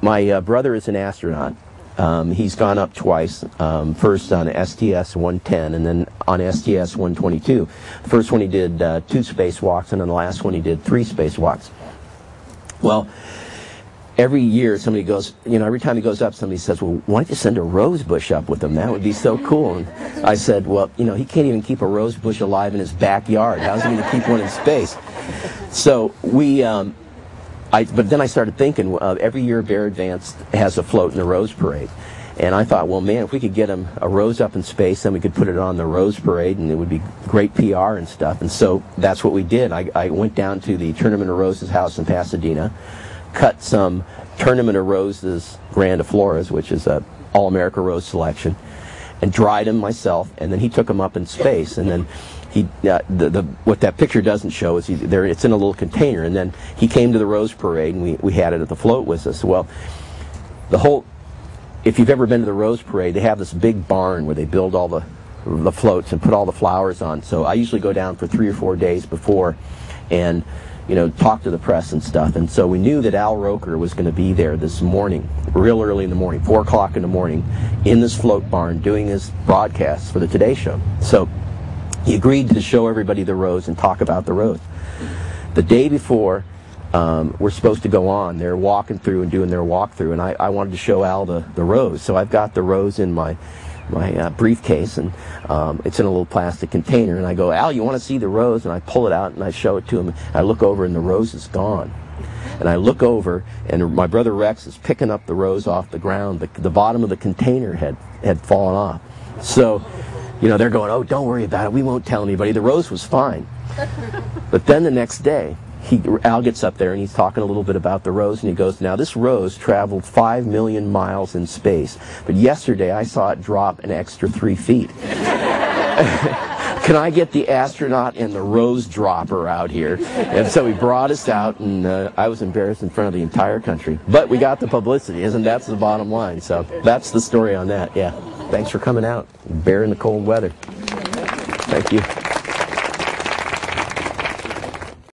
My brother is an astronaut. He's gone up twice, first on STS-110 and then on STS-122. The first one he did 2 spacewalks, and then the last one he did 3 spacewalks. Well, every year somebody goes, every time he goes up, somebody says, well, why don't you send a rose bush up with him? That would be so cool. And I said, well, he can't even keep a rose bush alive in his backyard. How's he going to keep one in space? So but then I started thinking, every year Bear Advanced has a float in the Rose Parade. And I thought, well, man, if we could get him a rose up in space, then we could put it on the Rose Parade, and it would be great PR and stuff. And so that's what we did. I went down to the Tournament of Roses house in Pasadena, cut some Tournament of Roses grandifloras, which is a all-America rose selection, and dried them myself, and then he took them up in space. And then what that picture doesn't show is it's in a little container, and then he came to the Rose Parade, and we had it at the float with us. Well, if you've ever been to the Rose Parade, they have this big barn where they build all the floats and put all the flowers on. So I usually go down for 3 or 4 days before and talk to the press and stuff. And so we knew that Al Roker was going to be there this morning, real early in the morning, 4 o'clock in the morning, in this float barn doing his broadcasts for the Today Show. So he agreed to show everybody the rose and talk about the rose. The day before we're supposed to go on, they're walking through and doing their walkthrough, and I wanted to show Al the rose. So I've got the rose in my briefcase, and it's in a little plastic container. And I go, Al, you want to see the rose? And I pull it out and I show it to him. I look over and the rose is gone. And I look over, and my brother Rex is picking up the rose off the ground. The bottom of the container had fallen off. So they're going, oh, don't worry about it. We won't tell anybody. The rose was fine. But then the next day, Al gets up there and he's talking a little bit about the rose, and he goes, now this rose traveled 5 million miles in space, but yesterday I saw it drop an extra 3 feet. Can I get the astronaut and the rose dropper out here? And so he brought us out, and I was embarrassed in front of the entire country. But we got the publicity, that's the bottom line. So that's the story on that, yeah. Thanks for coming out, bearing the cold weather. Thank you.